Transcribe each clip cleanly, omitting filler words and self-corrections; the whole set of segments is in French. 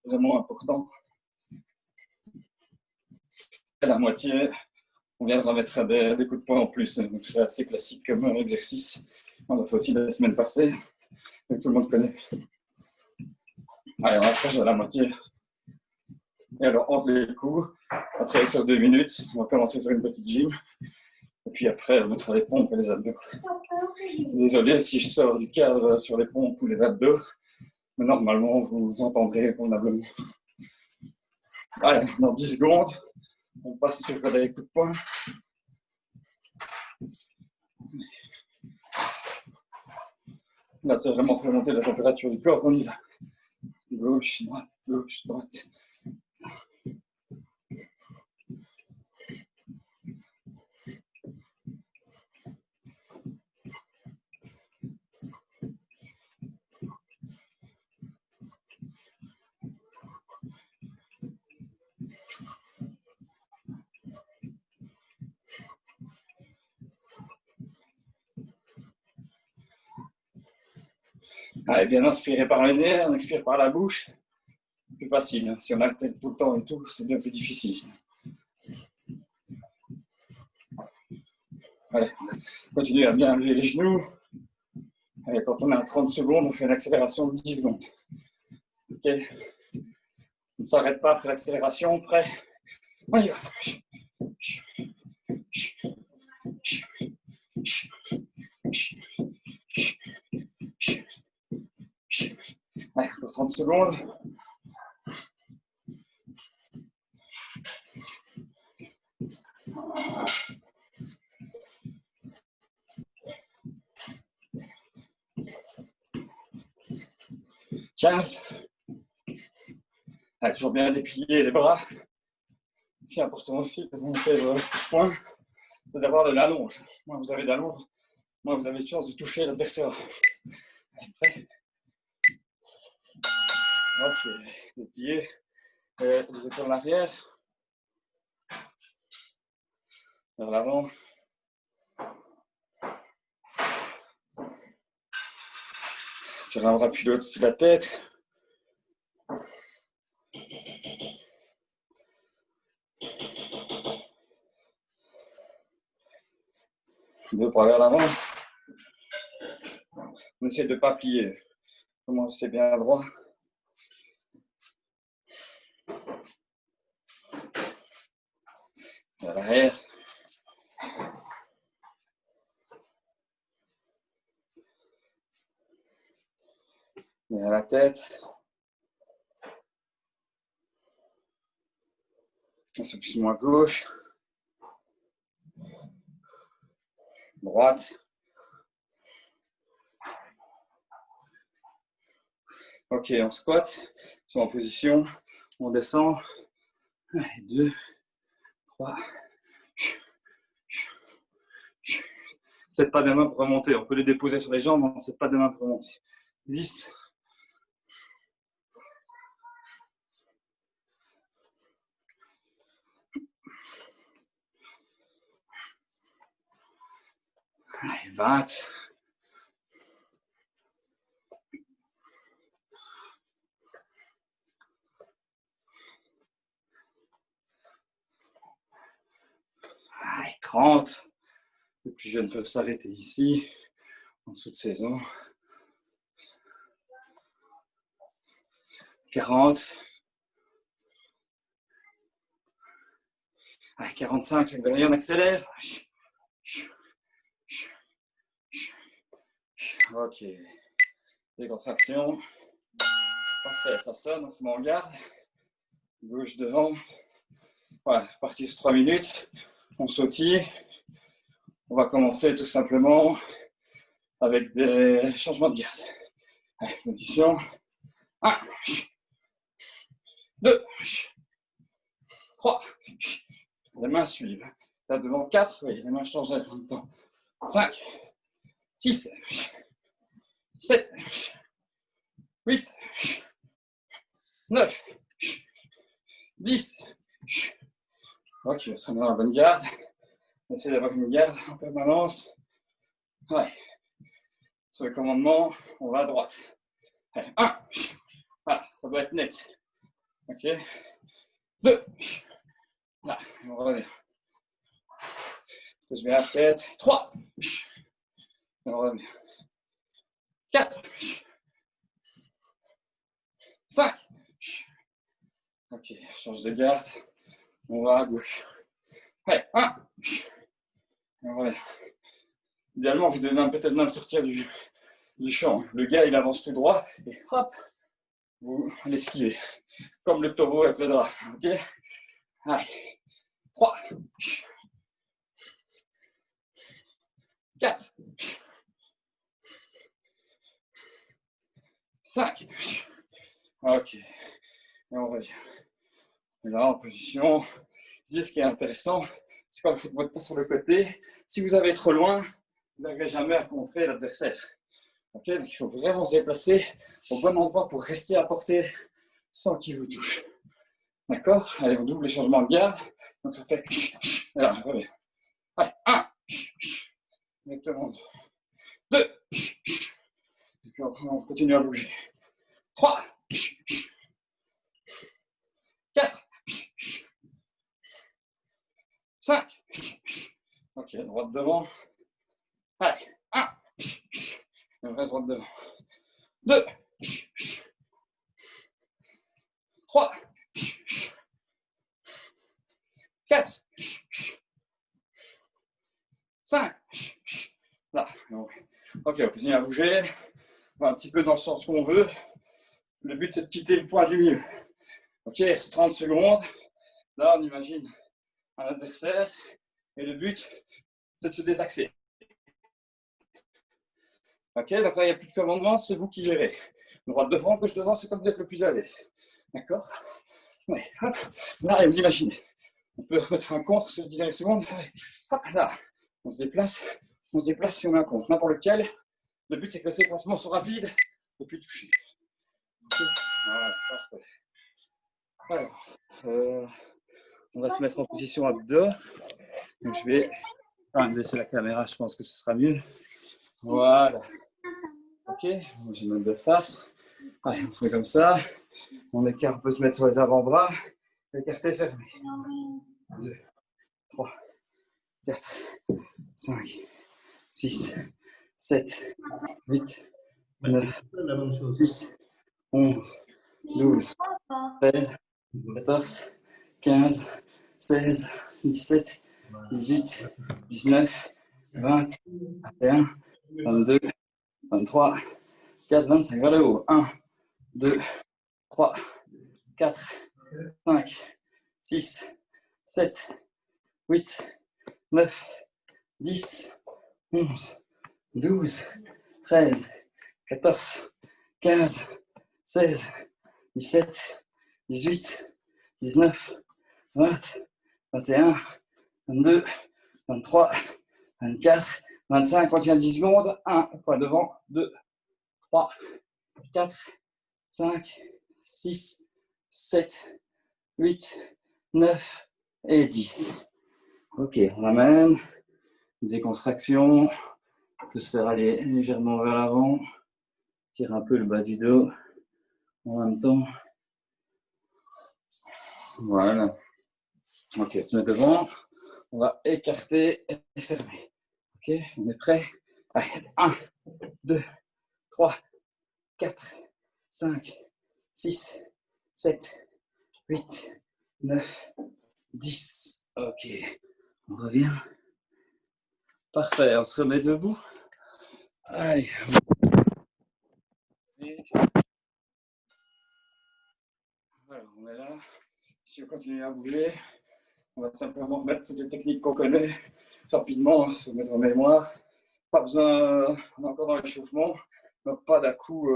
vraiment important. Et la moitié, on viendra mettre des coups de poing en plus. Donc c'est assez classique comme exercice. On l'a fait aussi la semaine passée. Donc tout le monde connaît. Allez, on approche de la moitié. Et alors, entre les coups, on va travailler sur 2 minutes. On va commencer sur une petite gym. Et puis après, on mettra les pompes et les abdos. Désolé si je sors du cadre sur les pompes ou les abdos. Mais normalement, vous entendrez convenablement. Allez, dans 10 secondes, on passe sur les coups de poing. Là, c'est vraiment fait monter la température du corps. On y va. Gauche, droite, gauche, droite. Allez, bien inspirer par le nez, on expire par la bouche. Plus facile. Si on alterne tout le temps et tout, c'est bien plus difficile. Allez, continuez à bien lever les genoux. Allez, quand on est à 30 secondes, on fait une accélération de 10 secondes. Ok. On ne s'arrête pas après l'accélération. Prêt? On y va. Allez, pour 30 secondes. Allez, toujours bien déplier les bras. C'est important aussi de monter le point, c'est d'avoir de l'allonge. Moins vous avez d'allonge, moins vous avez de chance de toucher l'adversaire. Prêt? Ok, déplier les épaules en arrière, vers l'avant. Tirer un bras plus au-dessus de la tête. Deux bras vers l'avant. On essaie de ne pas plier. Commencez bien droit. Vers l'arrière. Vers la tête. On se pousse moins à gauche. Droite. Ok, on squatte. Soit en position. On descend. 2, 3. Cette pas des mains pour remonter. On peut les déposer sur les jambes, mais cette pas des mains pour remonter. 10. Allez, 20. Allez, 30. Les plus jeunes peuvent s'arrêter ici, en dessous de saison. 40. Allez, 45, chaque dernier, on accélère. Ok. Des contractions. Parfait, ça sonne, on se met en garde. Gauche devant. Voilà, partir sur 3 minutes. On sautille. On va commencer tout simplement avec des changements de garde. Allez, position. 1, 2, 3. Les mains suivent. Là devant 4, oui, les mains changent en même temps. 5, 6, 7, 8, 9, 10. Ok, on se met dans la bonne garde. On essaie d'avoir une garde en permanence. Ouais. Sur le commandement, on va à droite. Allez, 1. Voilà, ça doit être net. Ok. 2. Là, on revient. Je vais à la tête. 3. On revient. 4. 5. Ok, change de garde. On va à gauche. Allez, 1. On revient. Idéalement, vous devez peut-être même sortir du champ. Le gars, il avance tout droit et hop, vous l'esquivez. Comme le taureau avec le drap. Ok. Allez. 3. 4. 5. Ok. Et on revient. Et là, en position. Ce qui est intéressant, c'est quand vous faites votre pas sur le côté. Si vous avez trop loin, vous n'arriverez jamais à contrer l'adversaire. Ok, donc il faut vraiment se déplacer au bon endroit pour rester à portée sans qu'il vous touche. D'accord? Allez, on double les changements de garde. Donc ça fait. Là, on revient. Allez, 1. Exactement. 2. Et puis on continue à bouger. 3. 4. 5. Ok, droite devant. Allez, 1. Et on reste droite devant. 2. 3. 4. 5. Là. Ok, on continue à bouger. On va un petit peu dans le sens qu'on veut. Le but, c'est de quitter le point du milieu. Ok, il reste 30 secondes. Là, on imagine un adversaire. Et le but, c'est de se désaxer. Ok, donc là, il n'y a plus de commandement, c'est vous qui gérez. Droite devant, gauche devant, c'est comme vous êtes le plus à l'aise. D'accord? Ouais, hop. Là, vous imaginez. On peut remettre un contre sur les 10 dernières secondes. Hop, là, on se déplace et on met un contre. N'importe lequel. Le but, c'est que les déplacements sont rapides et puis toucher. Voilà, parfait. Alors, on va se mettre en position abdos. Donc, je vais baisser la caméra, je pense que ce sera mieux. Voilà. Ok, je vais mettre de face. Allez, on se met comme ça. On écarte, on peut se mettre sur les avant-bras. Écarté, fermé. 2, 3, 4, 5, 6, 7, 8, 9, 10, 11, 12, 13, 14, 15, 16, 17, 18, 19, 20, 21, 22, 23, 4, 25, vers le haut. 1, 2, 3, 4, 5, 6, 7, 8, 9, 10, 11, 12, 13, 14, 15, 16, 17, 18, 19, 20, 21, 22, 23, 24, 25, on tient 10 secondes. 1, point devant, 2, 3, 4, 5, 6, 7, 8, 9 et 10. Ok, on ramène. Décontraction. On peut se faire aller légèrement vers l'avant. Tire un peu le bas du dos en même temps. Voilà. Ok, on se met devant. On va écarter et fermer. Ok, on est prêt? Allez, 1, 2, 3, 4, 5, 6, 7, 8, 9, 10. Ok, on revient. Parfait, on se remet debout. Allez. Voilà, on est là. Si on continue à bouger, on va simplement remettre toutes les techniques qu'on connaît rapidement, se mettre en mémoire. Pas besoin, on est encore dans l'échauffement, donc pas d'à-coups.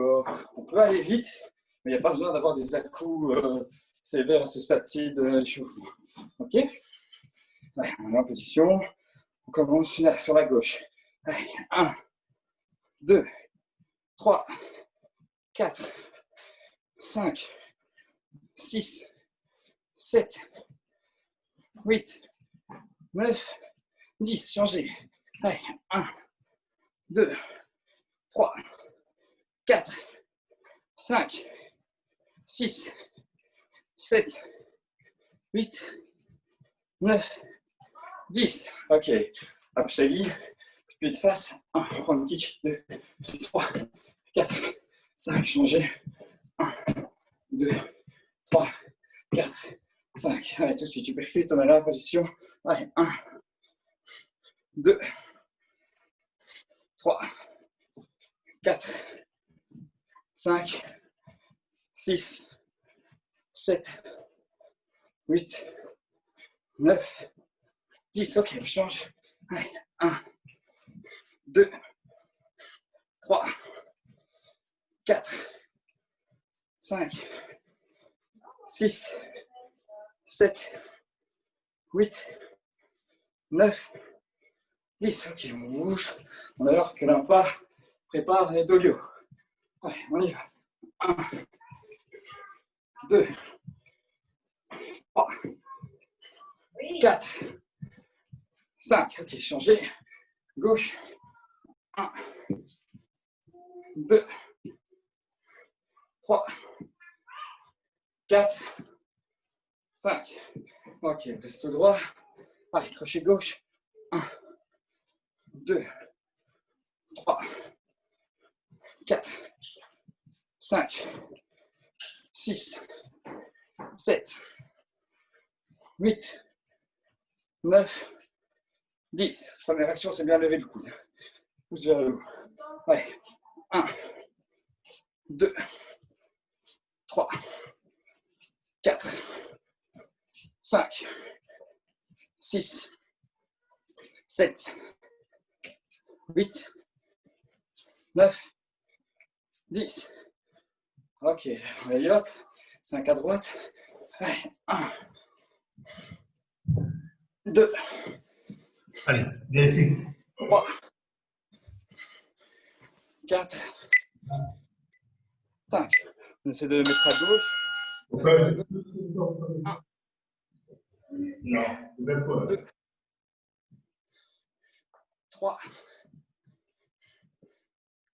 On peut aller vite, mais il n'y a pas besoin d'avoir des à-coups sévères à ce stade-ci de l'échauffement. Ok? Allez, on est en position. On commence sur la gauche. Allez, 1, 2, 3, 4, 5, 6, 7, 8, 9, 10. Changez. Allez, 1, 2, 3, 4, 5, 6, 7, 8, 9, 10. Ok. Upshelly. Pied de face. 1, prends le kick. 2, 3, 4, 5. Changer. 1, 2, 3, 4, 5. Allez, tout de suite, tu perfiles, tu mets là la position. Allez, 1, 2, 3, 4, 5, 6, 7, 8, 9, 10. Ok, on change. Allez, 1, 2, 3, 4, 5, 6, 7, 8, 9, 10. Ok, on bouge. On a l'heure que l'un pas. Prépare les dolio. Allez, on y va. 1, 2, 3, 4, 5. Ok, changer. Gauche. 1, 2, 3, 4, 5. Ok, reste droit. Allez, crochet gauche. 1, 2, 3, 4, 5, 6, 7, 8, 9, 10. Première action, c'est bien lever le coude. Pousse vers le haut. Allez. 1, 2, 3, 4, 5, 6, 7, 8, 9, 10. Ok, allez hop. 5 à droite. Allez, 1, 2. Allez, viens ici. 3, 4, 5. On essaie de mettre à gauche. Okay. 1, Non, vous êtes quoi? 2, 3,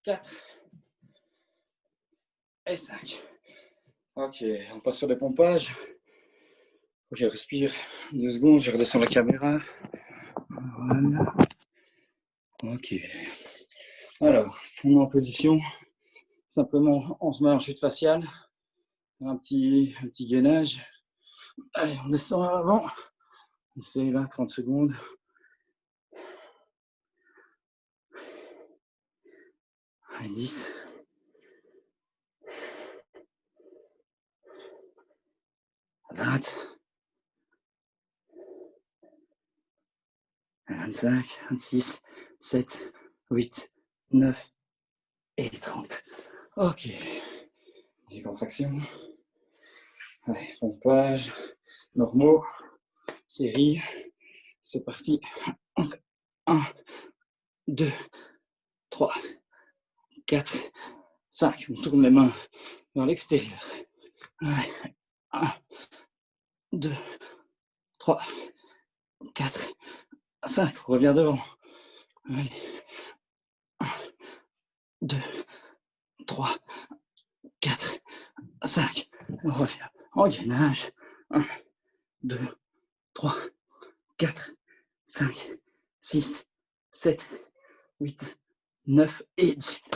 4 et 5. Ok, on passe sur les pompages. Ok, respire 2 secondes, je redescends la caméra. Voilà. Ok. Alors, on est en position. Simplement, on se met en chute faciale. Un petit gainage. Allez, on descend à l'avant. Essayez là, 30 secondes. Allez, 10. 20. 25, 26, 7, 8, 9 et 30. Ok. Des contractions. Allez, pompage. Normaux. Série. C'est parti. 1, 2, 3, 4, 5. On tourne les mains vers l'extérieur. 1, 2, 3, 4, 5. On revient devant. Allez. 1, 2, 3, 4, 5. On revient en gainage. 1, 2, 3, 4, 5, 6, 7, 8, 9 et 10.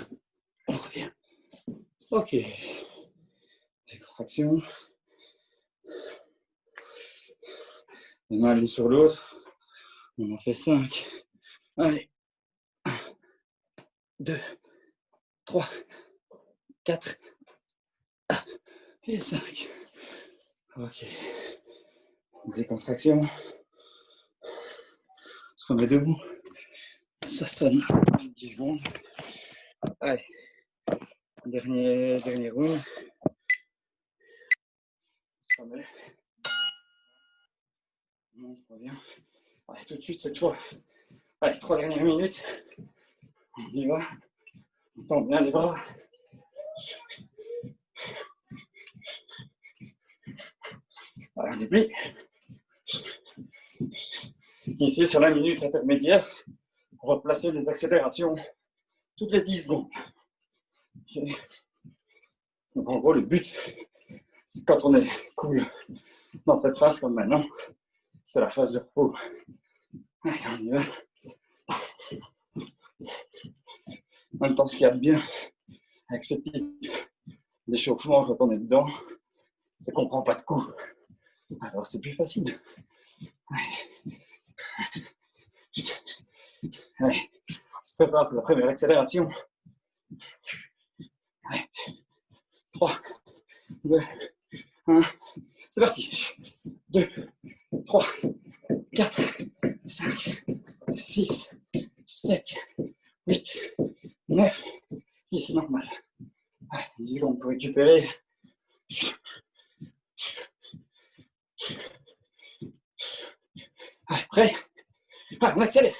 On revient. Ok. Des contractions. Les mains l'une sur l'autre. On en fait 5. Allez. 1, 2, 3, 4 et 5. Ok. Des contractions. On se remet debout. Ça sonne 10 secondes. Allez. Dernier round. On se remet. On revient. Allez, tout de suite cette fois. Allez, 3 dernières minutes. On y va. On tend bien les bras. Voilà, déplie. Ici, sur la minute intermédiaire, on va placer des accélérations toutes les 10 secondes. Donc, en gros, le but, c'est quand on est cool dans cette phase comme maintenant. C'est la phase de repos. Allez, on y va. En même temps, ce qu'il y a de bien avec ce type d'échauffement quand on est dedans, c'est qu'on ne prend pas de coups. Alors c'est plus facile. Allez, on se prépare pour la première accélération. Allez. 3, 2, 1, c'est parti. 2, 3, 4, 5, 6, 7, 8, 9, 10, normal. 10 secondes pour récupérer. Allez, prêt? Allez, on accélère.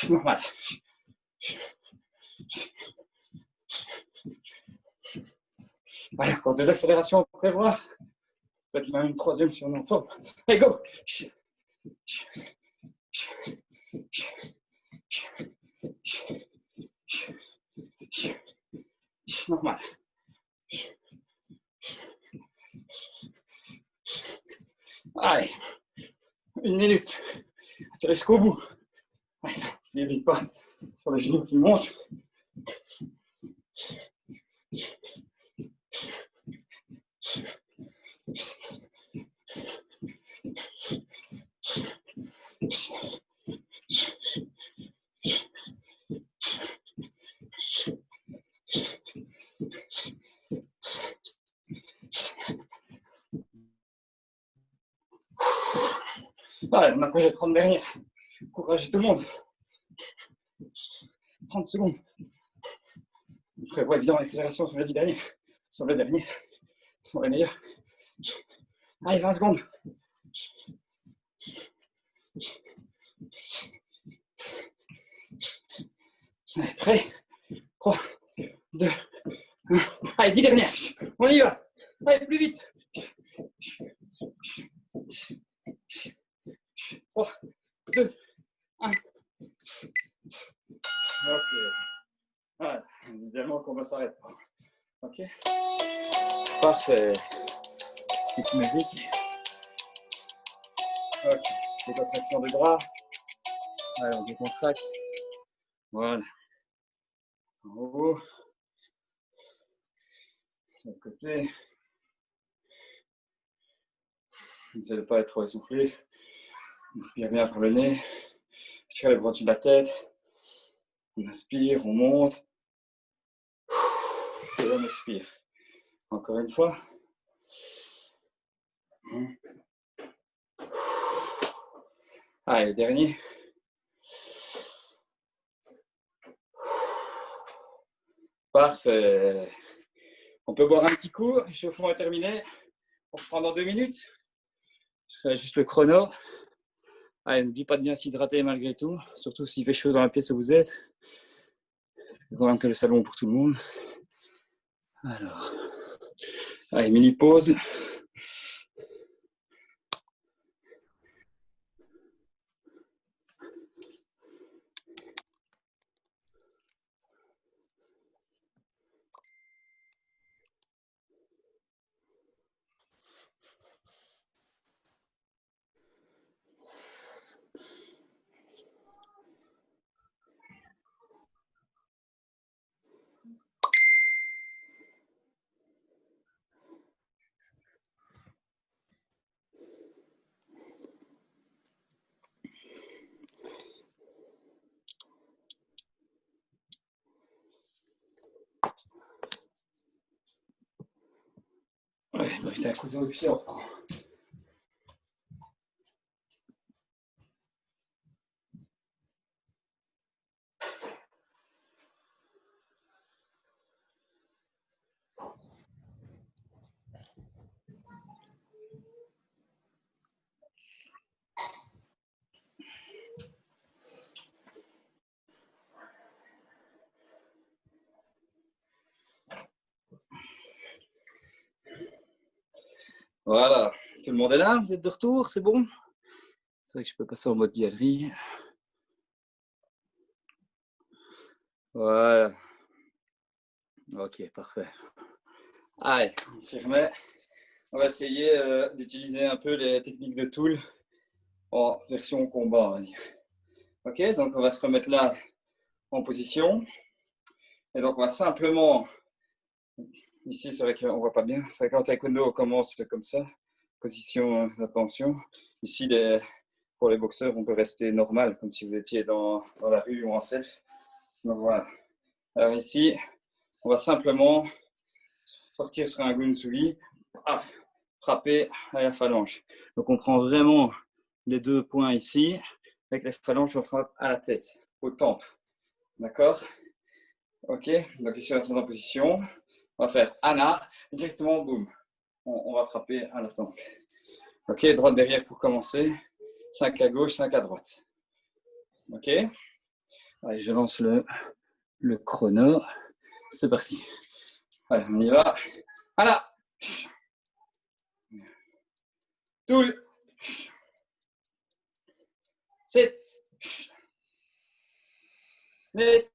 Normal. Allez, encore 2 accélérations à prévoir. Peut-être même une 3e si on est en forme. Allez, go! Normal. Allez, 1 minute. Tirez jusqu'au bout. N'hésitez pas sur les genoux qui montent. Allez, on approche les 30 dernières. Courage tout le monde. 30 secondes. Je prévois évidemment l'accélération sur les 10 derniers. Sur le dernier. Sur les meilleurs. Allez, 20 secondes. Allez, prêt? 3, 2, 1. Allez, 10 dernières. On y va. Allez, plus vite. 3, 2, 1. Ok. Voilà. Évidemment qu'on ne s'arrête pas. Ok. Parfait. Petite musique. Ok. Les contractions de bras. Allez, on décontracte. Voilà. En haut. Sur le côté. N'essayez de ne pas être trop essoufflé. Inspire bien par le nez. Tire les bras au-dessus de la tête. On inspire, on monte. Et on expire. Encore une fois. Allez, dernier. Parfait. On peut boire un petit coup. L'échauffement est terminé. On reprend dans 2 minutes. Je ferai juste le chrono. Allez, n'oublie pas de bien s'hydrater malgré tout. Surtout s'il fait chaud dans la pièce où vous êtes. C'est quand même que le salon pour tout le monde. Alors. Allez, mini pause. Ouais, mettez un coup d'eau et puis on reprend. Voilà, tout le monde est là, vous êtes de retour, c'est bon? C'est vrai que je peux passer en mode galerie. Voilà. Ok, parfait. Allez, on s'y remet. On va essayer d'utiliser un peu les techniques de Tool en version combat, on va dire. Ok, donc on va se remettre là en position. Et donc on va simplement, ici c'est vrai qu'on ne voit pas bien, c'est vrai qu'en taekwondo on commence comme ça, position d'attention. Ici pour les boxeurs on peut rester normal, comme si vous étiez dans la rue ou en self. Donc voilà. Alors ici, on va simplement sortir sur un gunsui, frapper à la phalange. Donc on prend vraiment les deux points ici, avec les phalanges on frappe à la tête, au temple. D'accord? Ok, donc ici on va se mettre en position. On va faire Anna, directement boum. On va frapper à la temple. Ok, droite derrière pour commencer. 5 à gauche, 5 à droite. Ok. Allez, je lance le chrono. C'est parti. Allez, on y va. Anna. Toul. 7. Net.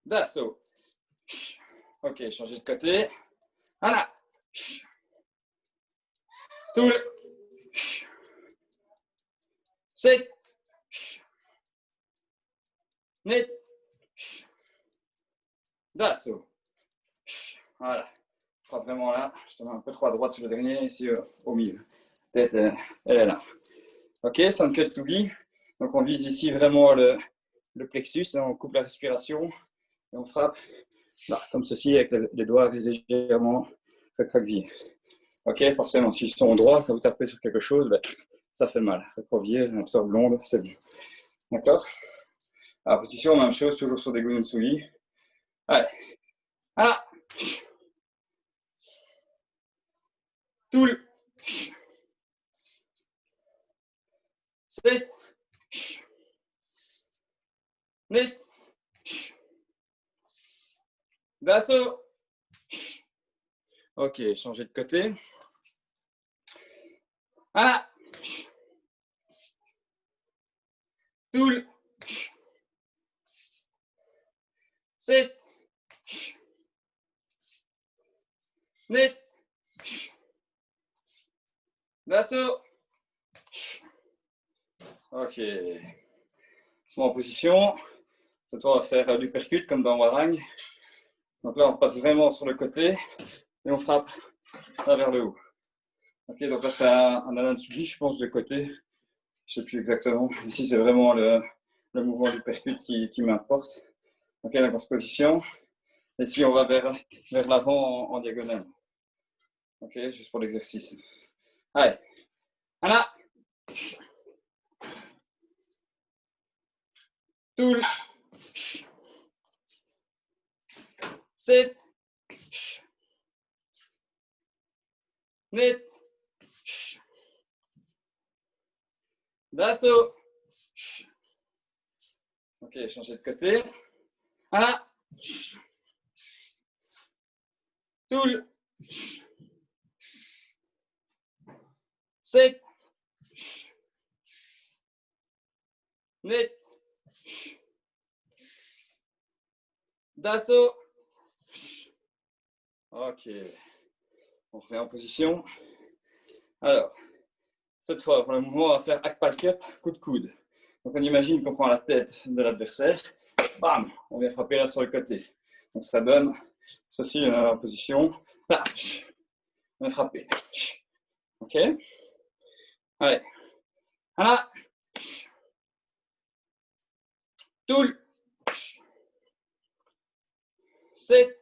D'assaut. Ok, changer de côté. Anna. Toul. 7. Net. D'assaut. Voilà. Je frappe vraiment là. Je te mets un peu trop à droite sur le dernier, ici au milieu. Tête, elle est là. Ok, sun cut to gi. Donc on vise ici vraiment le plexus. On coupe la respiration et on frappe là, comme ceci avec les doigts légèrement recroquevillés. Ok, forcément, s'ils sont droits, quand vous tapez sur quelque chose, ben, ça fait mal. Recroquevillé, on absorbe l'onde, c'est bon. D'accord? Alors, position, même chose, toujours sur des gunsui. Allez. Voilà. Toul. 7. Net. D'assaut. Ok, changer de côté. Voilà. Toul. 7. Net. D'assaut. Ok. Je mets en position. Cette fois, on va faire l'uppercut comme dans Warang. Donc là, on passe vraiment sur le côté et on frappe là vers le haut. Ok, donc là, c'est un Anatsugi, je pense, de côté. Je ne sais plus exactement. Ici, c'est vraiment le mouvement du percute qui m'importe. Ok, donc on se positionne. Et ici, on va vers l'avant en diagonale. Ok, juste pour l'exercice. Allez. Anna. Toul. 7. Net. D'assaut. Ok, changer de côté. Voilà. Toul. 7. Net. D'assaut. Ok. On refait en position. Alors, cette fois, pour le mouvement, on va faire Akpalkep, coup de coude. Donc on imagine qu'on prend la tête de l'adversaire. Bam, on vient frapper là sur le côté. Donc ça donne ceci en position. Là, on vient frapper. Ok. Allez. Voilà. Toul. 7.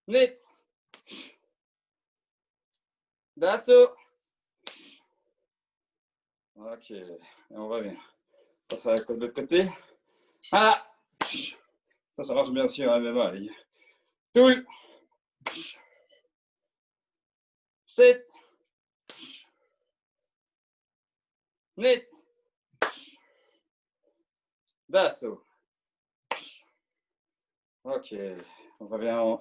Net. D'assaut. Ok. Et on va bien. On passe de l'autre côté. Voilà. Ça marche bien sûr en MMA. Toul. 7. Net. D'assaut. Ok. On revient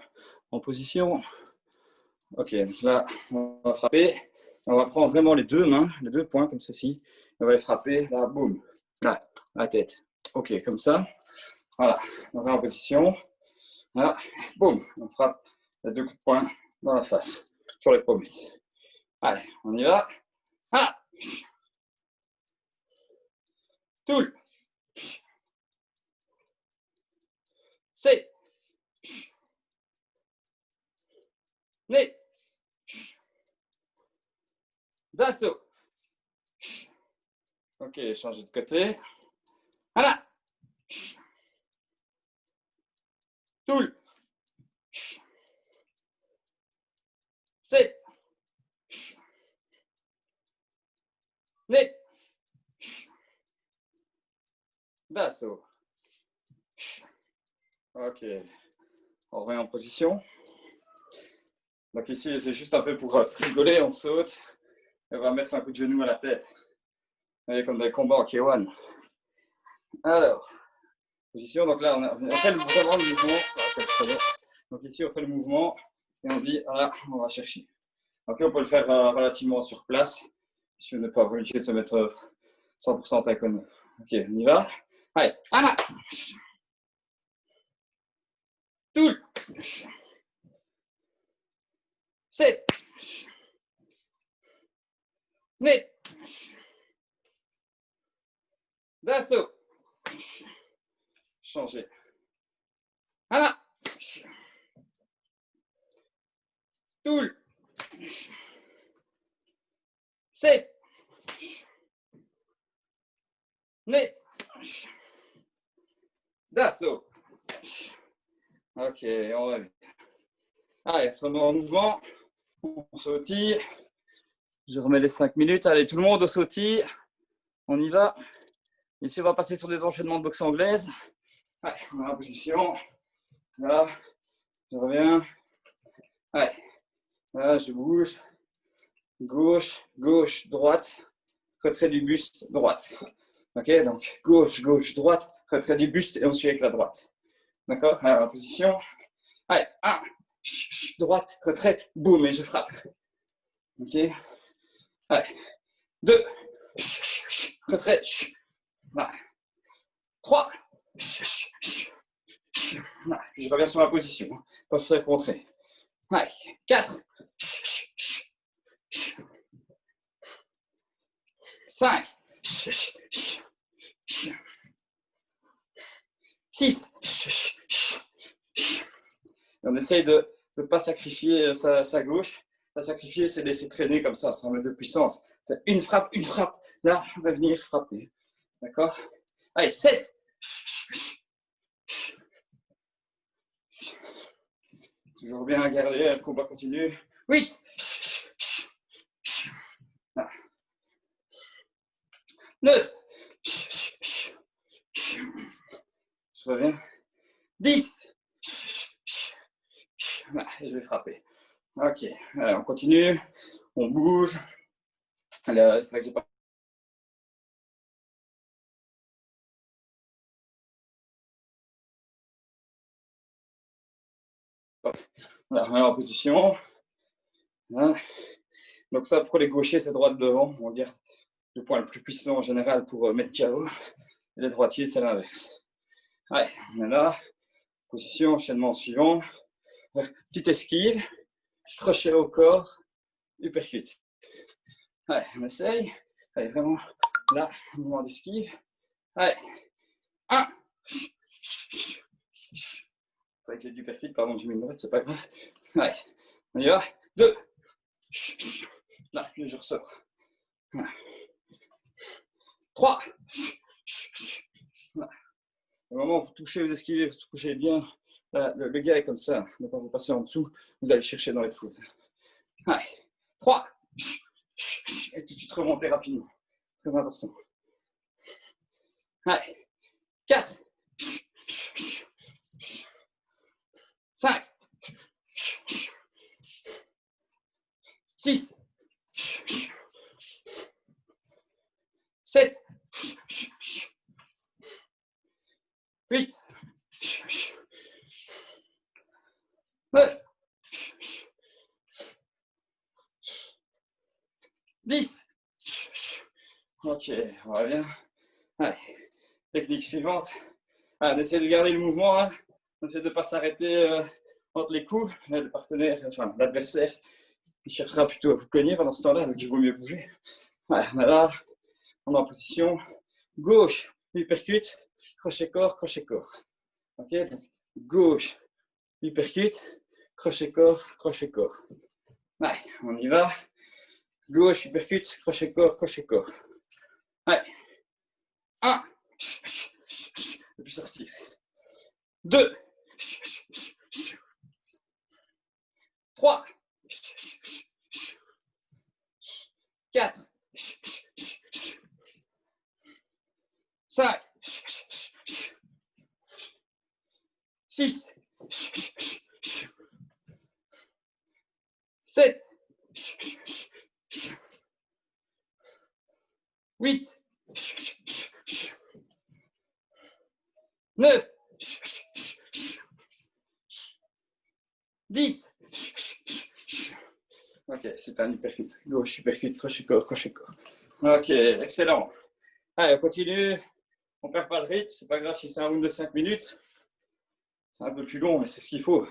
en position. Ok, donc là, on va frapper. On va prendre vraiment les deux mains, les deux points comme ceci. On va les frapper, là, boum. Là, la tête. Ok, comme ça. Voilà, on va en position. Voilà, boum, on frappe les 2 coups de poing dans la face, sur les pommettes. Allez, on y va. Voilà. Toul. C'est. Né. D'assaut. Ok, changer de côté. Voilà. Toul. C'est. Né. D'assaut. Ok, on revient en position. Donc ici, c'est juste un peu pour rigoler, on saute. Et on va mettre un coup de genou à la tête. Et comme dans les combats en K1. Alors, position, donc là, on fait le mouvement. Donc ici, on fait le mouvement et on dit, voilà, on va chercher. Ok, on peut le faire relativement sur place, si on n'est pas obligé de se mettre 100% taekwondo. Ok, on y va. Allez, voilà. Toul. 7. Net. D'assaut. Changer. Voilà. Toul. 7. Net. D'assaut. Ok, on revient. Allez, on se remet en mouvement. On sautille. Je remets les 5 minutes. Allez, tout le monde au sautille. On y va. Ici, on va passer sur des enchaînements de boxe anglaise. Allez, on est en position. Là, je reviens. Allez, là, je bouge. Gauche, gauche, droite. Retrait du buste, droite. Ok, donc gauche, gauche, droite. Retrait du buste et on suit avec la droite. D'accord? Alors, en position. Allez, 1. Droite, retrait, boum, et je frappe. Ok? Allez, 2. Retrait. Voilà. 3. Voilà. Je reviens sur ma position. Quand je serai contré. Allez, 4. 5. 6. On essaye de ne pas sacrifier sa gauche. Pas sacrifier, c'est laisser traîner comme ça, sans mettre de puissance. C'est une frappe. Là, on va venir frapper. D'accord? Allez, 7. Toujours bien garder, le combat continue. 8. 9. Je reviens. 10. Voilà, et je vais frapper. Ok, allez, on continue. On bouge. Allez, c'est vrai que j'ai pas. Voilà, on est en position. Voilà. Donc ça, pour les gauchers, c'est droite devant. On garde le point le plus puissant en général pour mettre KO. Et les droitiers, c'est l'inverse. Allez, on est là. Position, enchaînement suivant. Petite esquive. Crochet au corps. Uppercut. Allez, on essaye. Allez, vraiment là, mouvement d'esquive. Allez, 1. Avec les uppercuts, pardon, j'ai mis une droite, c'est pas grave. Allez, on y va. 2. Là, je ressors. 3. Voilà. Au moment où vous touchez, vous esquivez, vous touchez bien. Là, le gars est comme ça. Donc, quand vous passez en dessous, vous allez chercher dans les foules. Allez, 3. Et tout de suite remonter rapidement. Très important. Allez, 4. 5. 6. 7. 8. 9. 10. Ok, on va bien. Allez, Technique suivante. Ah, on essaie de garder le mouvement. Hein. On essaie de ne pas s'arrêter entre les coups. Le partenaire, enfin l'adversaire, il cherchera plutôt à vous cogner pendant ce temps-là, donc il vaut mieux bouger. Ouais, on est là, on est en position gauche, uppercut, crochet-corps, crochet-corps. Ok, donc gauche, uppercut, crochet-corps, crochet-corps. Ouais, on y va. Gauche, uppercut, crochet-corps, crochet-corps. Ouais. 1. Et puis sortir. 2. 3. 4. 5. 6. 7. 8. 9. 10. Ok, c'est un uppercut. Gauche, uppercut, crochet-corps, crochet-corps. Ok, excellent. Allez, on continue. On ne perd pas le rythme. C'est pas grave si c'est un round de 5 minutes. C'est un peu plus long, mais c'est ce qu'il faut.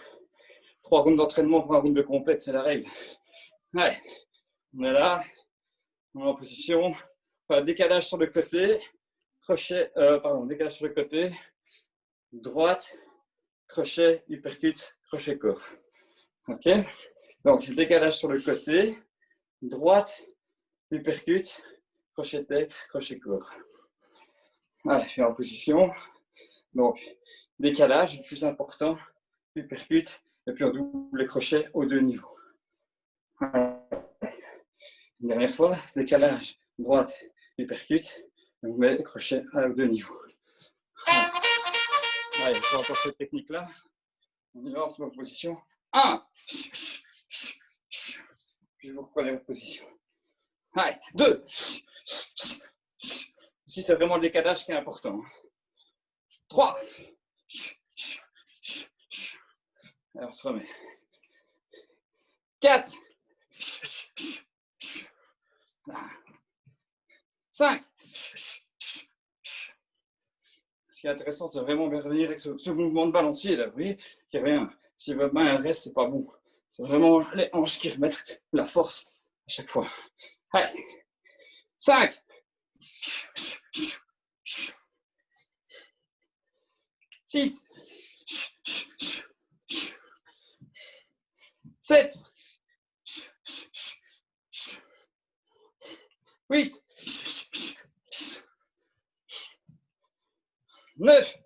3 rounds d'entraînement pour un round de compète, c'est la règle. Allez, on est là. On est en position. Enfin, décalage sur le côté. Crochet, décalage sur le côté. Droite, crochet, uppercut, crochet-corps. Ok. Donc, décalage sur le côté. Droite, uppercut, crochet-tête, crochet-corps. Allez, je suis en position. Donc, décalage, le plus important, uppercut, et puis on double les crochets aux 2 niveaux. Une dernière fois, décalage, droite, uppercut, on met le crochet aux 2 niveaux. Allez, c'est encore cette technique-là. On y va, on se met en position. 1. Puis vous reprenez votre position. Allez, 2. Ici, c'est vraiment le décalage qui est important. 3. Alors, on se remet. 4. 5. Ce qui est intéressant, c'est vraiment bien revenir avec ce mouvement de balancier, là, vous voyez, qui revient. Si votre main reste, c'est pas bon. C'est vraiment les hanches qui remettent la force à chaque fois. Allez. 5. 6. 7. 8. 9.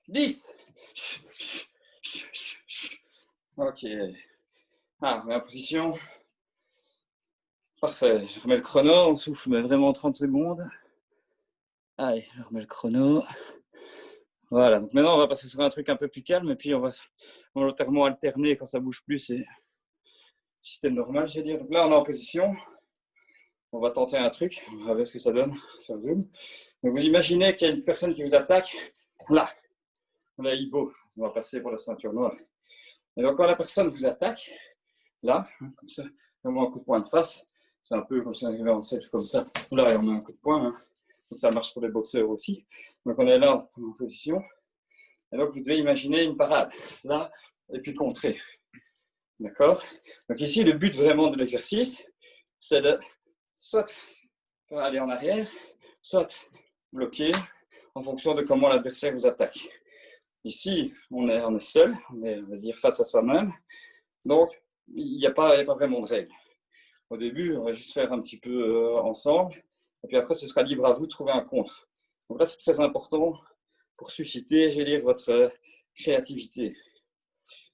10. Ok. Ah, on est en position. Parfait. Je remets le chrono. On souffle mais vraiment 30 secondes. Allez, je remets le chrono. Voilà. Donc maintenant, on va passer sur un truc un peu plus calme et puis on va volontairement alterner quand ça bouge plus. C'est système normal, je vais dire. Donc là, on est en position. On va tenter un truc. On va voir ce que ça donne sur Zoom. Donc vous imaginez qu'il y a une personne qui vous attaque. Là. Là, il vaut. On va passer pour la ceinture noire. Et donc, quand la personne vous attaque, là, comme ça, on met un coup de poing de face. C'est un peu comme si on arrivait en self comme ça. Là, et on met un coup de poing. Hein. Donc, ça marche pour les boxeurs aussi. Donc, on est là en position. Et donc, vous devez imaginer une parade. Là, et puis contrer. D'accord? Donc, ici, le but vraiment de l'exercice, c'est de soit aller en arrière, soit bloquer en fonction de comment l'adversaire vous attaque. Ici, on est seul, on va dire, face à soi-même. Donc, il n'y a pas vraiment de règles. Au début, on va juste faire un petit peu ensemble. Et puis après, ce sera libre à vous de trouver un contre. Donc là, c'est très important pour susciter, je vais dire, votre créativité.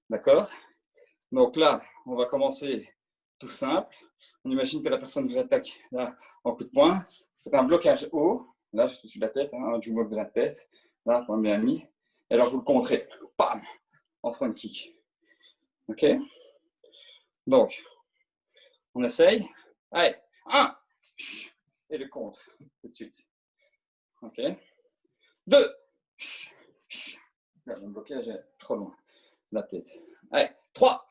D'accord? Donc là, on va commencer tout simple. On imagine que la personne vous attaque là, en coup de poing. Vous faites un blocage haut. Là, juste au-dessus de la tête, hein, un jumbo de la tête. Là, point bien mis. Et alors, vous le contrez. Bam! En front kick. OK? Donc, on essaye. Allez, 1. Et le contre, tout de suite. OK? 2. Là, mon blocage est trop loin. La tête. Allez, 3.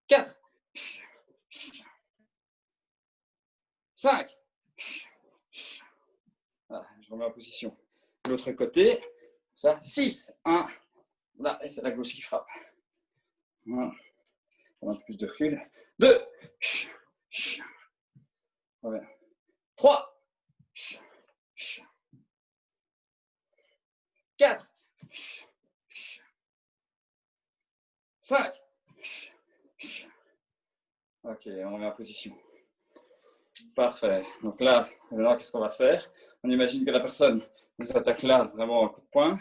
4. 5. Voilà, je remets en position. De l'autre côté, ça, 6. 1. Là, et c'est la gauche qui frappe. Voilà. On a un peu plus de recul. 2. Voilà. 3. 4. 5. Ok, on met en position. Parfait. Donc là, maintenant, qu'est-ce qu'on va faire? On imagine que la personne vous attaque là, vraiment un coup de poing,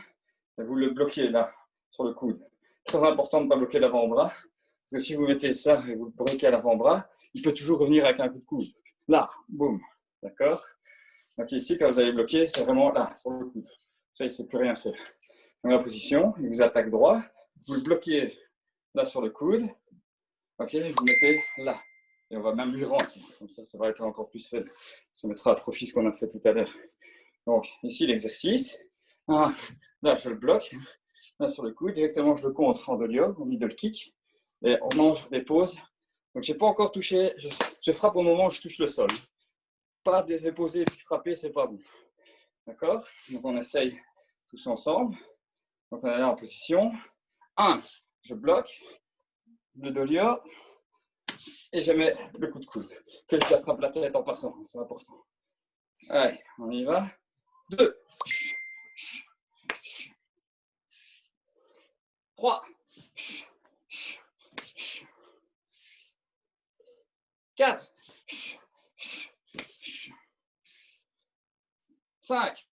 et vous le bloquez là, sur le coude. Très important de ne pas bloquer l'avant-bras, parce que si vous mettez ça et vous le bloquez à l'avant-bras, il peut toujours revenir avec un coup de coude. Là, boum. D'accord? Donc ici, quand vous allez bloquer, c'est vraiment là, sur le coude. Ça, il ne sait plus rien faire. Dans la position, il vous attaque droit, vous le bloquez là sur le coude, ok, vous mettez là. Et on va même lui rendre, comme ça va être encore plus fait. Ça mettra à profit ce qu'on a fait tout à l'heure. Donc, ici, l'exercice. Là, je le bloque. Là, sur le coude, directement, je le contre en dolio, en middle kick. Et on mange des pauses. Donc, je n'ai pas encore touché. Je frappe au moment où je touche le sol. Pas déposer et puis frapper, c'est pas bon. D'accord? Donc, on essaye tous ensemble. Donc, on est là en position. 1, je bloque. Le dolio. Et je mets le coup de coude. Que je attrape la tête en passant, c'est important. Allez, on y va. 2. 3. 4. 5.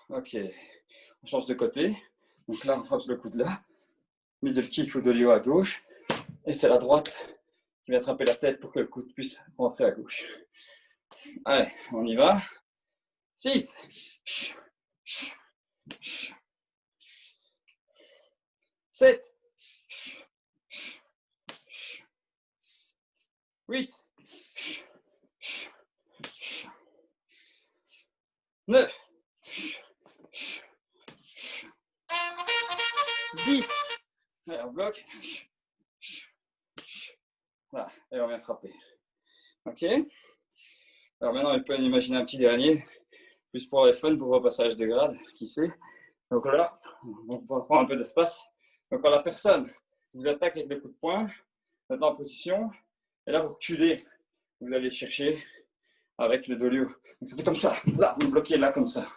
Ok. On change de côté. Donc là, on frappe le coude là. Middle kick ou dolio à gauche. Et c'est la droite qui va attraper la tête pour que le coude puisse rentrer à gauche. Allez, on y va. 6. 7. 8. 9. 10. Allez, on bloque. Voilà, et on vient frapper. Ok. Alors maintenant, il peut imaginer un petit dernier, plus pour les fun, pour vos passages de grade, qui sait. Donc là, on va prendre un peu d'espace. Donc quand la personne vous attaque avec le coup de poing, vous êtes en position, et là vous reculez, vous allez chercher avec le dolio. Donc ça fait comme ça, là, vous bloquez là comme ça.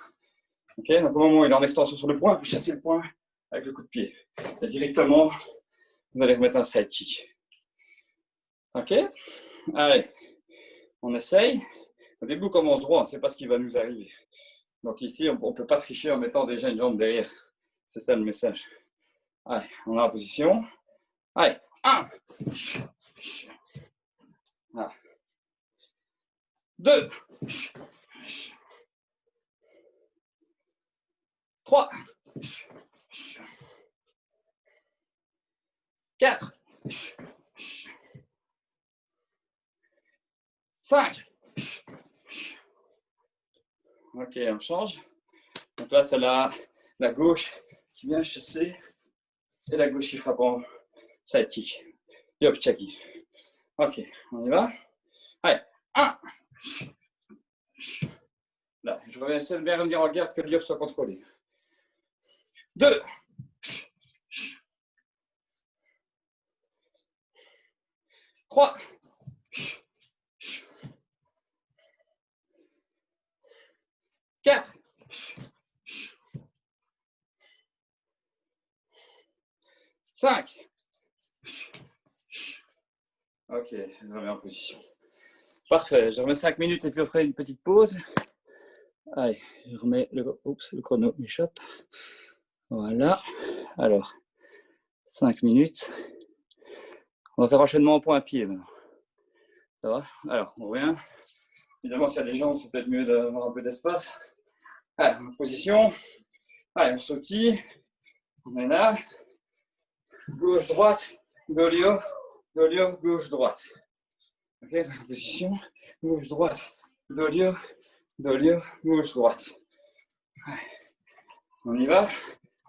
Ok. Donc au moment où il est en extension sur le poing, vous chassez le poing avec le coup de pied. Et directement, vous allez remettre un side kick. Ok. Allez, on essaye. Au début, on commence droit, on ne sait pas ce qui va nous arriver. Donc ici, on ne peut pas tricher en mettant déjà une jambe derrière. C'est ça le message. Allez, on est en position. Allez, 1. 2. 3. 4. 5. Ok, on change. Donc là, c'est la gauche qui vient chasser et la gauche qui frappe en side kick. Yop, chaki. Ok, on y va. Allez, 1. Là, je vais bien revenir en garde que le yop soit contrôlé. 2. 3. 4. 5. Ok, je remets en position. Parfait, je remets 5 minutes et puis on ferait une petite pause. Allez, je remets le chrono m'échappe. Voilà. Alors, 5 minutes. On va faire enchaînement au point à pied maintenant. Ça va? Alors, on revient. Évidemment, s'il y a des gens, c'est peut-être mieux d'avoir un peu d'espace. Allez, en position. Allez, on sautille. On est là. Gauche, droite. Dolio. Dolio, gauche, droite. Ok, en position. Gauche, droite. Dolio. Dolio, gauche, droite. Allez. On y va.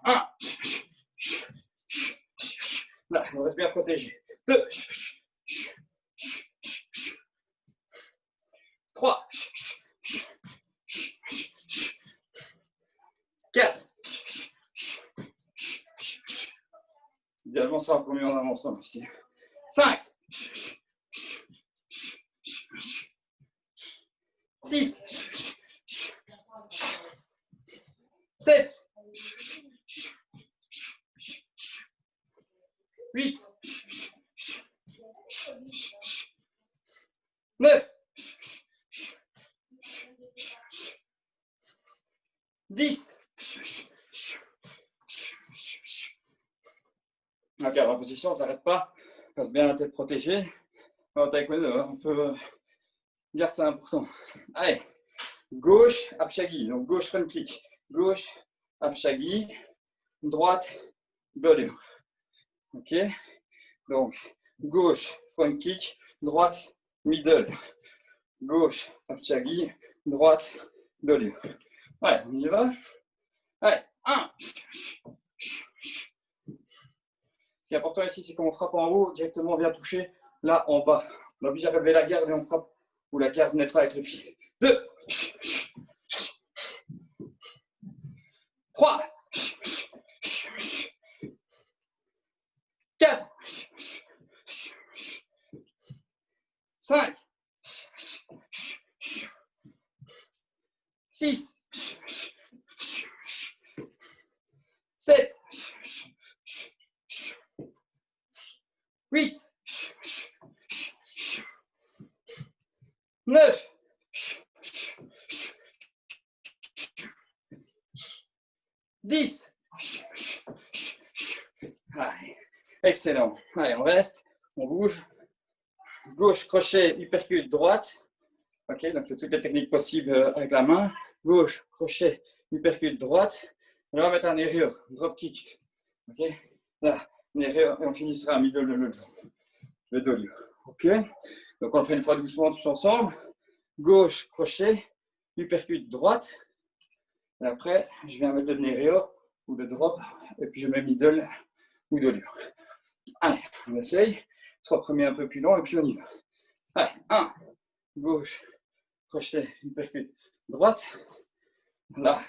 1. Là, on reste bien protégé. 2. Idéalement, ça encore mieux en avançant ici. 5, 6, 7, 8, 9, 10. Ok, en position, on ne s'arrête pas. On passe bien la tête protégée. On peut garde ça important. Allez, gauche, Apshagi. Donc gauche, front kick. Gauche, Apshagi. Droite, Dolio. Ok. Donc gauche, front kick. Droite, middle. Gauche, Apshagi. Droite, Dolio. Ouais, on y va. Allez, 1. Ce qui est important ici, c'est qu'on frappe en haut, directement on vient toucher là en bas. On est obligé de relever la garde et on frappe où la garde naîtra avec le pied. 2. 3. 4. 5. 6. 7. 8. 9. 10. Allez, excellent. Allez, on reste, on bouge. Gauche, crochet, hypercute, droite. Ok, donc c'est toutes les techniques possibles avec la main. Gauche, crochet, hypercute, droite. Et là, on va mettre un aéreo, drop kick. Ok, là, un aéreo, et on finissera à middle de l'autre jambe. Le dolio. Ok, donc on le fait une fois doucement tous ensemble. Gauche, crochet, hypercute, droite. Et après, je viens mettre le aéreo ou le drop, et puis je mets middle ou dolio. Allez, on essaye. 3 premiers un peu plus longs, et puis on y va. Allez, 1, gauche, crochet, hypercute, droite. Là,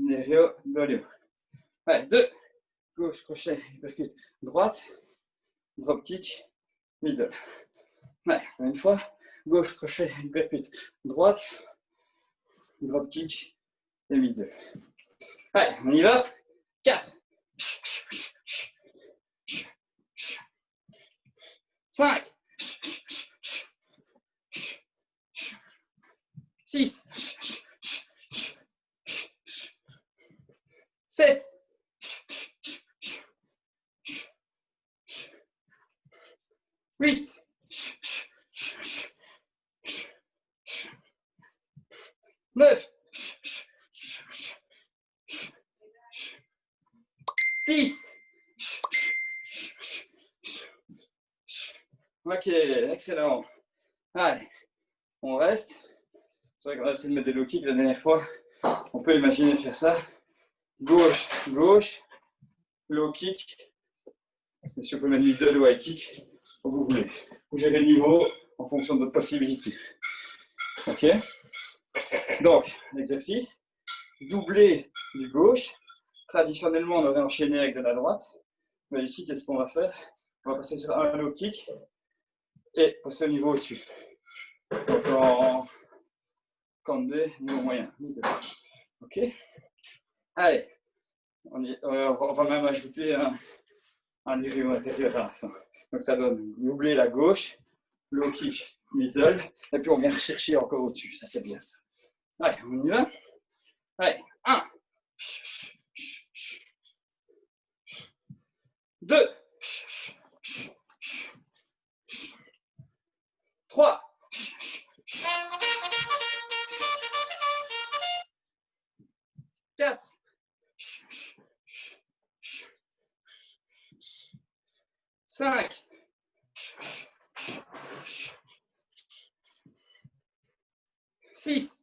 aéreo, dolio. Allez, 2, gauche, crochet, hypercute, droite. Drop kick, middle. Allez, une fois. Gauche, crochet, hypercute, droite. Drop kick et middle. Allez, on y va. 4. 5. 6. 7. 8. 9. 10. Ok, excellent. Allez, on reste. C'est vrai qu'on a essayé de mettre des low kicks la dernière fois. On peut imaginer faire ça. Gauche, gauche, low kick. Et si on peut mettre middle ou high kick, comme vous voulez. Vous gérez le niveau en fonction de votre possibilité. Ok. Donc, l'exercice. Doubler du gauche. Traditionnellement, on aurait enchaîné avec de la droite. Mais ici, qu'est-ce qu'on va faire? On va passer sur un low kick et passer au niveau au-dessus. Donc en candé, niveau moyen. Ok. Allez. On va même ajouter un niveau intérieur à la fin. Donc ça donne doubler la gauche, low kick, middle, et puis on vient rechercher encore au-dessus. Ça c'est bien ça. Allez, on y va. Allez, 1. 2. 3. 4. 5. 6.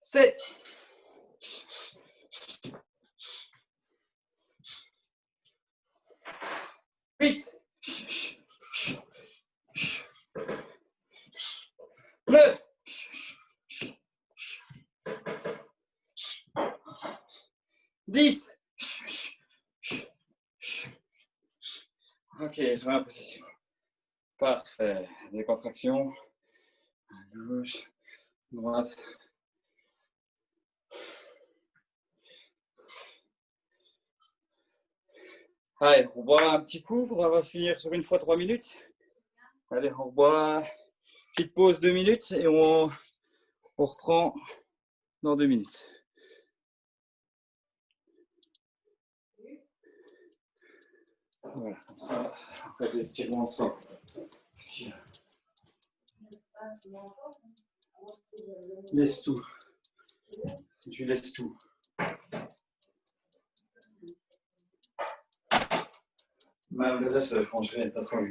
7. 8. 9. 10. Ok, je vais en position. Parfait. Des contractions. À gauche, droite. Allez, on boit un petit coup. On va finir sur une fois 3 minutes. Allez, on boit. Petite pause 2 minutes et on reprend dans 2 minutes. Voilà, comme ça, on fait des étirements ensemble. Laisse tout. Tu laisses tout. Même le reste, je vais pas trop vu.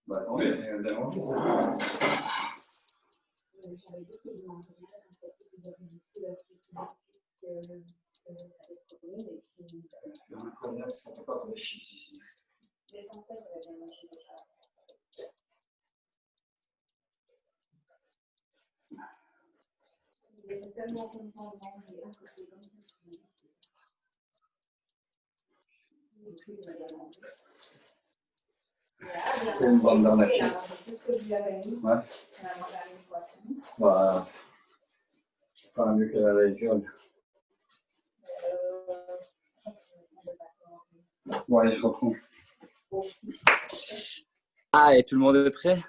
Bah, tant mieux, le problème, c'est qu'on ne peut pas les chiffres ici. C'est une bande d'arnaque. Ouais. Bah, pas mieux que la l'école. Bon, allez, je reprends. Ah, et tout le monde est prêt?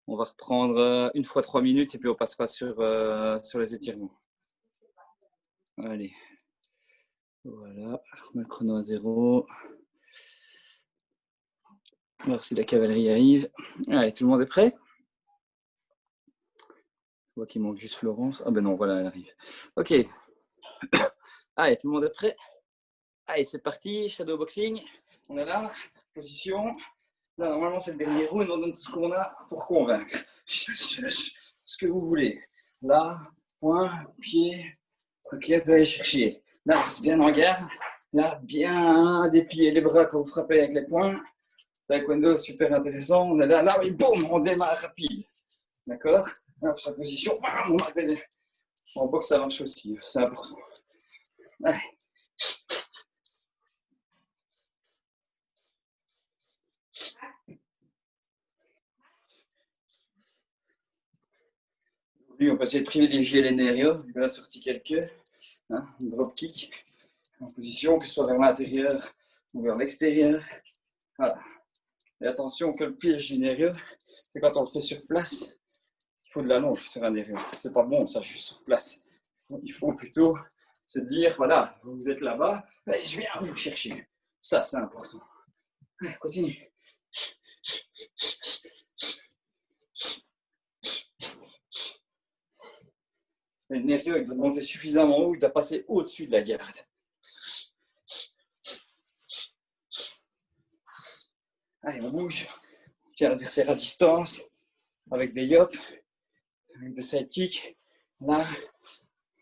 On va reprendre une fois 3 minutes et puis on passera sur les étirements. Allez. Voilà, on met le chrono à 0. Voir si la cavalerie arrive. Allez, tout le monde est prêt? Je vois qu'il manque juste Florence. Ah ben non, voilà, elle arrive. Ok. Allez, tout le monde est prêt? Allez, c'est parti, shadow boxing. On est là, position. Là, normalement, c'est le dernier round. On donne tout ce qu'on a pour convaincre. Ce que vous voulez. Là, point, pied. Ok, on peut aller chercher. Là, c'est bien en garde. Là, bien déplier les bras quand vous frappez avec les poings. Taekwondo, super intéressant. On est là, là, oui, boum, on démarre rapide. D'accord? Hop, sa position. On marque des... En boxe, ça marche aussi. C'est important. Allez. Aujourd'hui, on peut essayer de privilégier les nerfs. On a sorti quelques. Drop kick. En position, que ce soit vers l'intérieur ou vers l'extérieur. Voilà. Et attention que le piège du nerveux, c'est quand on le fait sur place, il faut de la longe sur un nerveux. C'est pas bon, ça, je suis sur place. Il faut plutôt se dire, voilà, vous êtes là-bas, et je viens vous chercher. Ça, c'est important. Continue. Le nerveux, il doit monter suffisamment haut, il doit passer au-dessus de la garde. Allez, on bouge. On tient l'adversaire à distance, avec des yops, avec des side kicks. Là,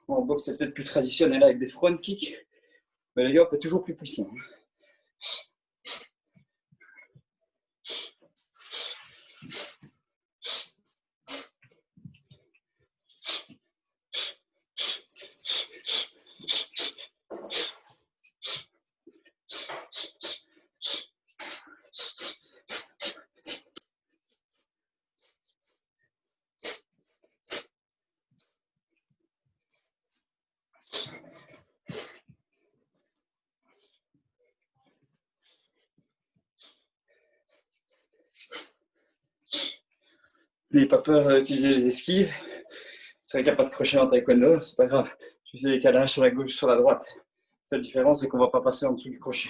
en boxe, c'est peut-être plus traditionnel avec des front kicks, mais le yop est toujours plus puissant. N'ayez pas peur d'utiliser les esquives. C'est vrai qu'il n'y a pas de crochet en taekwondo, c'est pas grave. Je fais des calages sur la gauche, sur la droite. La différence, c'est qu'on ne va pas passer en dessous du crochet.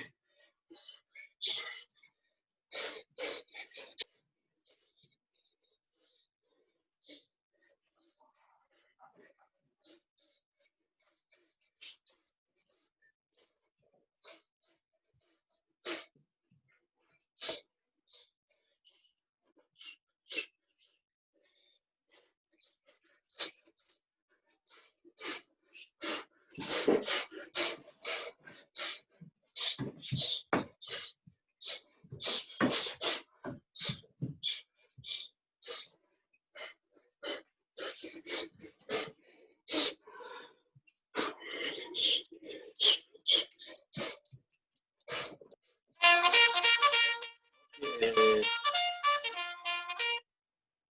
Et...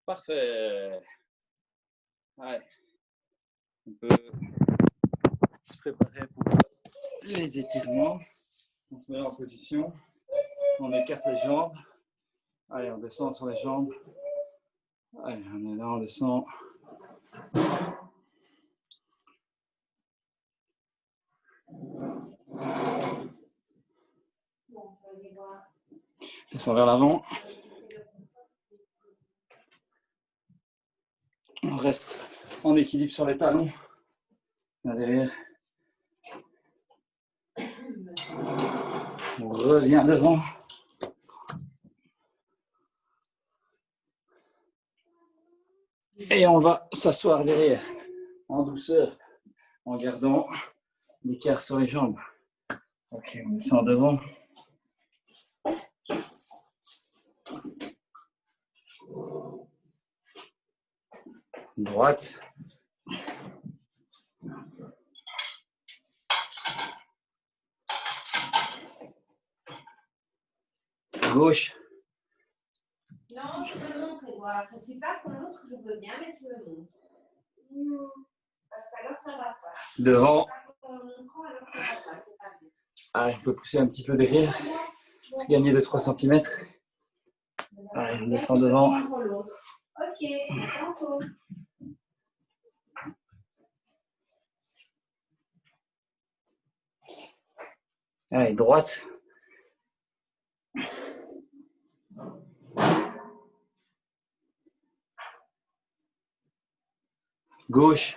Parfait. Ouais. On peut se préparer pour les étirements. On se met en position. On écarte les jambes. Allez, on descend sur les jambes. Allez, on est là, on descend. Descend vers l'avant. On reste en équilibre sur les talons. Là derrière. On revient devant. Et on va s'asseoir derrière, en douceur, en gardant l'écart sur les jambes. Ok, on descend devant. Droite. Gauche. Non, je te montre, Edouard. Je ne suis pas contre, je veux bien, mais tu me montres. Parce qu'alors, ça ne va pas. Devant. Alors, ça va pas, c'est pas bien. Allez, on peut pousser un petit peu derrière. Gagner 2-3 cm. Allez, on descend devant. Ok, à tantôt. Allez, droite. Gauche.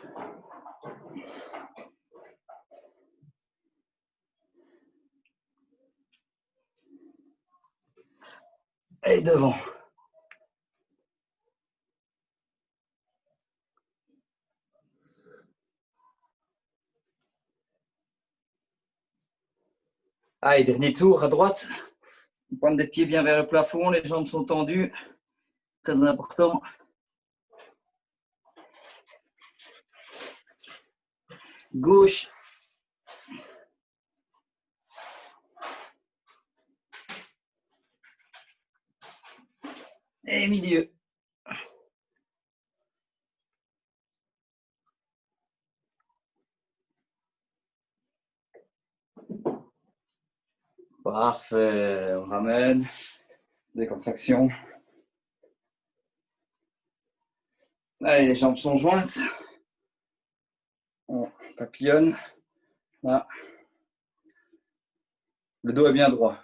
Et devant. Allez, dernier tour à droite. Pointe des pieds bien vers le plafond, les jambes sont tendues. Très important. Gauche. Et milieu. Parfait. On ramène. Décontraction. Allez, les jambes sont jointes. On papillonne. Là. Le dos est bien droit.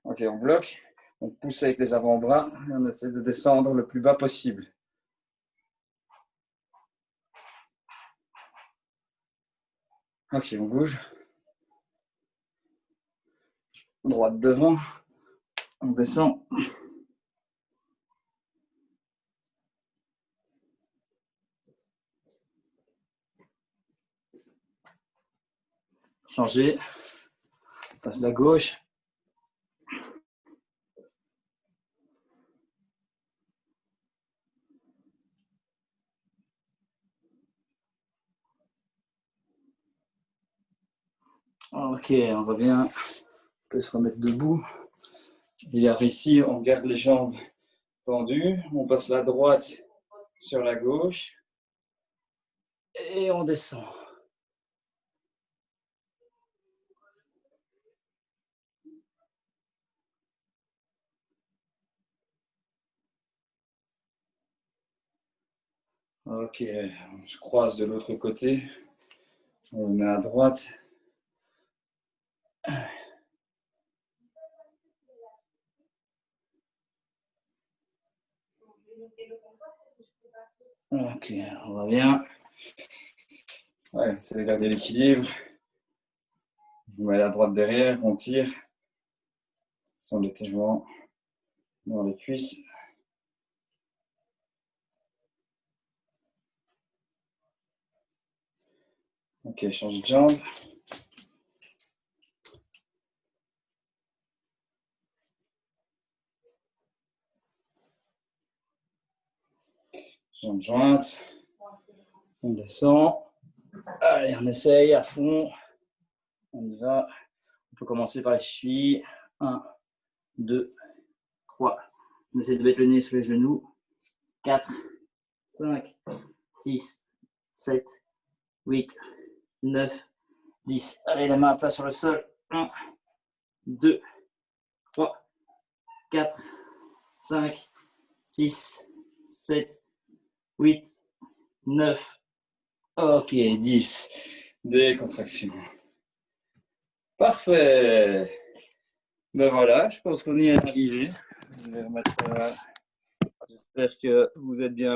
Ok, on bloque. On pousse avec les avant-bras et on essaie de descendre le plus bas possible. Ok, on bouge. Droite devant. On descend. Changer. On passe la gauche. Ok, on revient. On peut se remettre debout. Et ici, on garde les jambes tendues. On passe la droite sur la gauche. Et on descend. Ok, je croise de l'autre côté. On met à droite. Ok, on va bien. Ouais, c'est de garder l'équilibre. On met à droite derrière, on tire. Sans l'étirement dans les cuisses. Ok, change de jambe. Jambe jointe. On descend. Allez, on essaye à fond. On y va. On peut commencer par les chevilles. 1, 2, 3. On essaie de mettre le nez sur les genoux. 4, 5, 6, 7, 8, 9, 10. Allez, la main à plat sur le sol. 1, 2, 3, 4, 5, 6, 7, 8, 9. Ok, 10. Décontraction. Parfait. Ben voilà, je pense qu'on y est arrivé. Je vais remettre. J'espère que vous êtes bien